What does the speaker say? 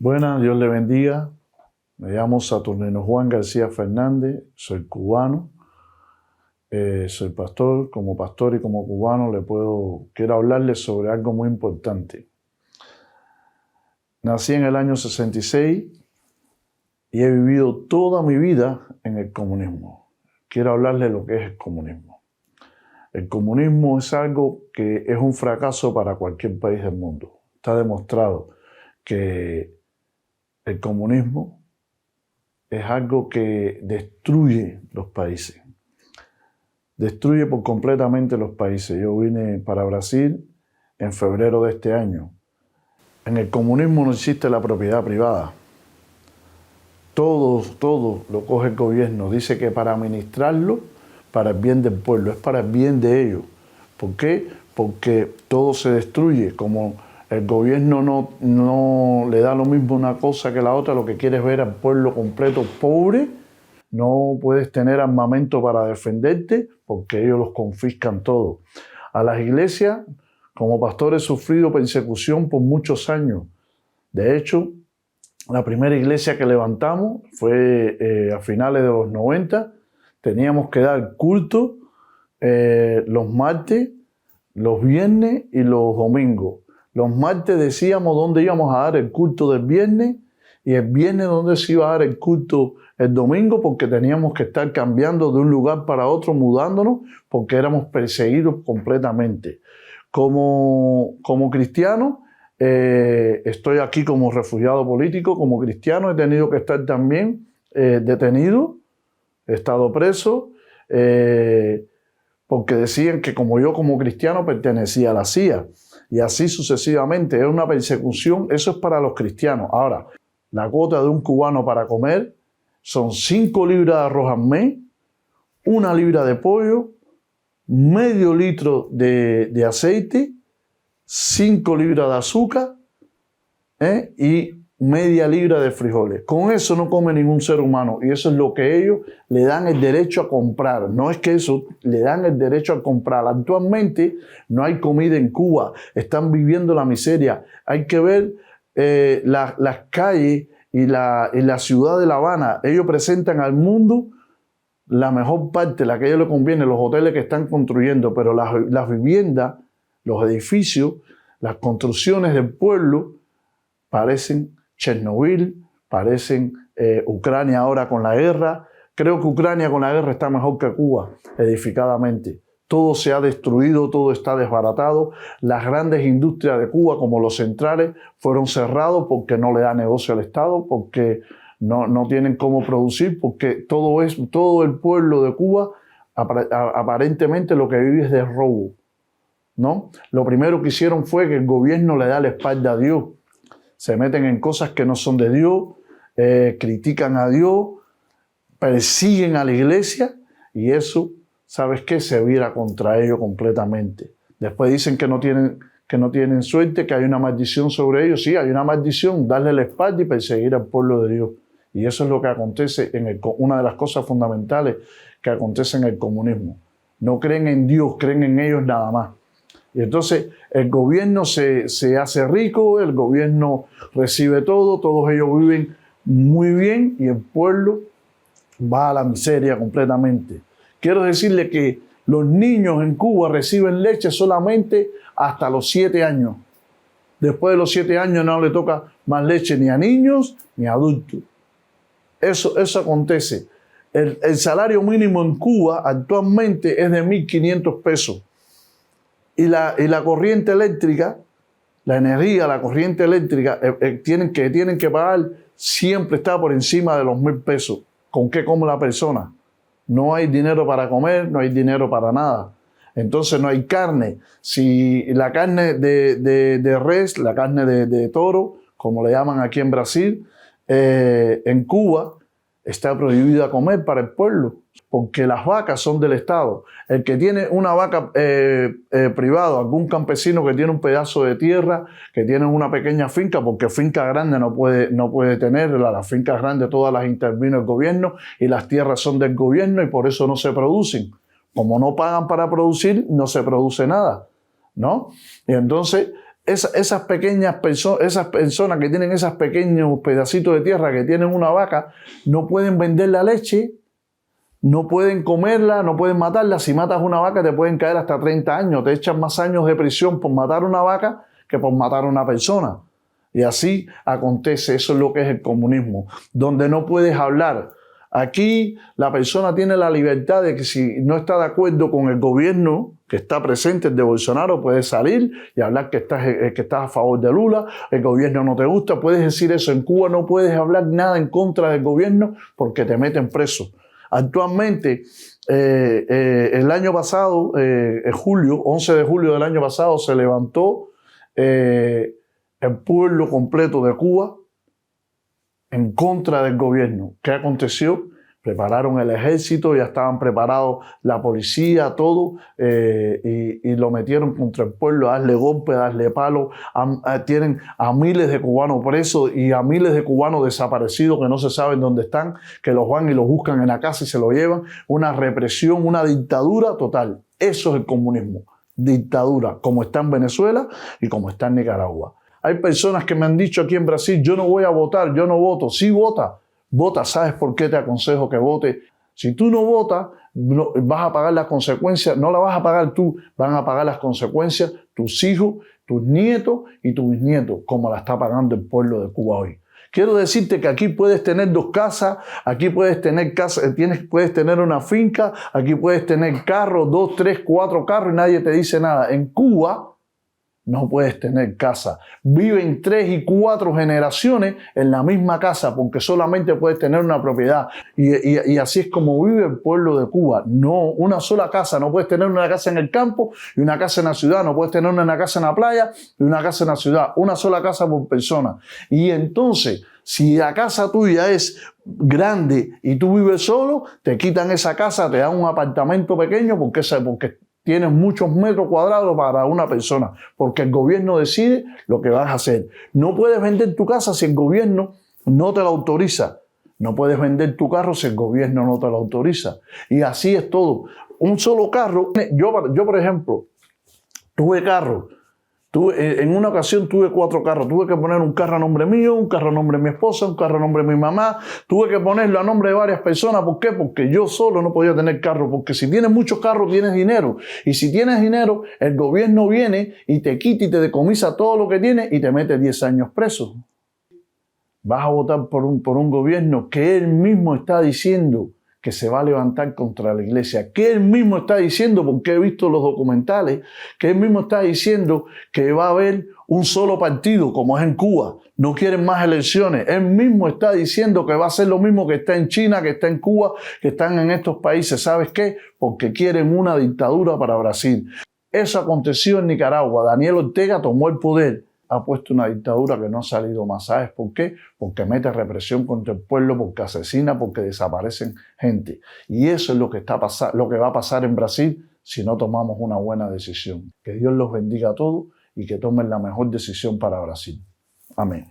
Buenas, Dios le bendiga. Me llamo Saturnino Juan García Fernández, soy cubano, soy pastor. Como pastor y como cubano quiero hablarles sobre algo muy importante. Nací en el año 66 y he vivido toda mi vida en el comunismo. Quiero hablarles de lo que es el comunismo. El comunismo es algo que es un fracaso para cualquier país del mundo. Está demostrado que el comunismo es algo que destruye los países. Destruye por completamente los países. Yo vine para Brasil en febrero de este año. En el comunismo no existe la propiedad privada. Todo lo coge el gobierno. Dice que para administrarlo, para el bien del pueblo, es para el bien de ellos. ¿Por qué? Porque todo se destruye. Como el gobierno no le da lo mismo una cosa que la otra, lo que quiere es ver al pueblo completo pobre. No puedes tener armamento para defenderte porque ellos los confiscan todo. A las iglesias, como pastor, he sufrido persecución por muchos años. De hecho, la primera iglesia que levantamos fue a finales de los 90. Teníamos que dar culto los martes, los viernes y los domingos. Los martes decíamos dónde íbamos a dar el culto del viernes y el viernes dónde se iba a dar el culto el domingo, porque teníamos que estar cambiando de un lugar para otro, mudándonos, porque éramos perseguidos completamente. Como cristiano, estoy aquí como refugiado político. Como cristiano he tenido que estar también detenido, he estado preso, porque decían que como cristiano pertenecía a la CIA. Y así sucesivamente. Es una persecución. Eso es para los cristianos. Ahora, la cuota de un cubano para comer son 5 libras de arroz al mes, 1 libra de pollo, medio litro de aceite, 5 libras de azúcar y media libra de frijoles. Con eso no come ningún ser humano, y eso es lo que ellos le dan el derecho a comprar. No es que eso, le dan el derecho a comprar. Actualmente no hay comida en Cuba, están viviendo la miseria. Hay que ver las calles y la ciudad de La Habana. Ellos presentan al mundo la mejor parte, la que a ellos les conviene, los hoteles que están construyendo, pero las viviendas, los edificios, las construcciones del pueblo parecen Chernobyl, parecen Ucrania ahora con la guerra. Creo que Ucrania con la guerra está mejor que Cuba, edificadamente. Todo se ha destruido, todo está desbaratado. Las grandes industrias de Cuba, como los centrales, fueron cerrados porque no le da negocio al Estado, porque no tienen cómo producir, porque todo el pueblo de Cuba aparentemente lo que vive es de robo, ¿no? Lo primero que hicieron fue que el gobierno le da la espalda a Dios. Se meten en cosas que no son de Dios, critican a Dios, persiguen a la iglesia, y eso, ¿sabes qué? Se vira contra ellos completamente. Después dicen que no tienen suerte, que hay una maldición sobre ellos. Sí, hay una maldición, darle la espalda y perseguir al pueblo de Dios. Y eso es lo que acontece una de las cosas fundamentales que acontece en el comunismo. No creen en Dios, creen en ellos nada más. Y entonces el gobierno se hace rico, el gobierno recibe todo, todos ellos viven muy bien y el pueblo va a la miseria completamente. Quiero decirle que los niños en Cuba reciben leche solamente hasta los 7 años. Después de los 7 años no le toca más leche ni a niños ni a adultos. Eso acontece. El salario mínimo en Cuba actualmente es de 1.500 pesos. Y la corriente eléctrica, la energía, la corriente eléctrica tienen que pagar, siempre está por encima de los 1.000 pesos. ¿Con qué come la persona? No hay dinero para comer, no hay dinero para nada. Entonces no hay carne. Si la carne de res, la carne de toro, como le llaman aquí en Brasil, en Cuba está prohibida comer para el pueblo, porque las vacas son del Estado. El que tiene una vaca privada, algún campesino que tiene un pedazo de tierra, que tiene una pequeña finca, porque finca grande no puede tener, las fincas grandes todas las intervino el gobierno y las tierras son del gobierno y por eso no se producen. Como no pagan para producir, no se produce nada, ¿no? Y entonces esas pequeñas personas, esas personas que tienen esos pequeños pedacitos de tierra, que tienen una vaca, no pueden vender la leche, no pueden comerla, no pueden matarla. Si matas una vaca te pueden caer hasta 30 años, te echan más años de prisión por matar una vaca que por matar a una persona. Y así acontece, eso es lo que es el comunismo, donde no puedes hablar. Aquí la persona tiene la libertad de que si no está de acuerdo con el gobierno que está presente, el de Bolsonaro, puedes salir y hablar que estás a favor de Lula, el gobierno no te gusta, puedes decir eso. En Cuba no puedes hablar nada en contra del gobierno porque te meten preso. Actualmente, el año pasado, julio, 11 de julio del año pasado, se levantó el pueblo completo de Cuba en contra del gobierno. ¿Qué aconteció? Prepararon el ejército, ya estaban preparados la policía, todo, y lo metieron contra el pueblo, a darle golpes, a darle palos. Tienen a miles de cubanos presos y a miles de cubanos desaparecidos que no se saben dónde están, que los van y los buscan en la casa y se los llevan. Una represión, una dictadura total. Eso es el comunismo. Dictadura, como está en Venezuela y como está en Nicaragua. Hay personas que me han dicho aquí en Brasil, yo no voy a votar, yo no voto. Sí, vota. Vota, ¿sabes por qué te aconsejo que votes? Si tú no votas, vas a pagar las consecuencias, no las vas a pagar tú, van a pagar las consecuencias tus hijos, tus nietos y tus bisnietos, como la está pagando el pueblo de Cuba hoy. Quiero decirte que aquí puedes tener 2 casas, aquí puedes tener puedes tener una finca, aquí puedes tener carros, 2, 3, 4 carros y nadie te dice nada. En Cuba no puedes tener casa. Viven 3 y 4 generaciones en la misma casa porque solamente puedes tener una propiedad. Y así es como vive el pueblo de Cuba. No, una sola casa. No puedes tener una casa en el campo y una casa en la ciudad. No puedes tener una casa en la playa y una casa en la ciudad. Una sola casa por persona. Y entonces, si la casa tuya es grande y tú vives solo, te quitan esa casa, te dan un apartamento pequeño porque tienes muchos metros cuadrados para una persona, porque el gobierno decide lo que vas a hacer. No puedes vender tu casa si el gobierno no te lo autoriza. No puedes vender tu carro si el gobierno no te lo autoriza. Y así es todo. Un solo carro. Yo por ejemplo, tuve carro. En una ocasión tuve 4 carros. Tuve que poner un carro a nombre mío, un carro a nombre de mi esposa, un carro a nombre de mi mamá. Tuve que ponerlo a nombre de varias personas. ¿Por qué? Porque yo solo no podía tener carro. Porque si tienes muchos carros, tienes dinero. Y si tienes dinero, el gobierno viene y te quita y te decomisa todo lo que tienes y te mete 10 años preso. Vas a votar por un gobierno que él mismo está diciendo que se va a levantar contra la iglesia, que él mismo está diciendo, porque he visto los documentales, que él mismo está diciendo que va a haber un solo partido, como es en Cuba, no quieren más elecciones. Él mismo está diciendo que va a ser lo mismo que está en China, que está en Cuba, que están en estos países. ¿Sabes qué? Porque quieren una dictadura para Brasil. Eso aconteció en Nicaragua. Daniel Ortega tomó el poder. Ha puesto una dictadura que no ha salido más. ¿Sabes por qué? Porque mete represión contra el pueblo, porque asesina, porque desaparecen gente. Y eso es lo que va a pasar en Brasil si no tomamos una buena decisión. Que Dios los bendiga a todos y que tomen la mejor decisión para Brasil. Amén.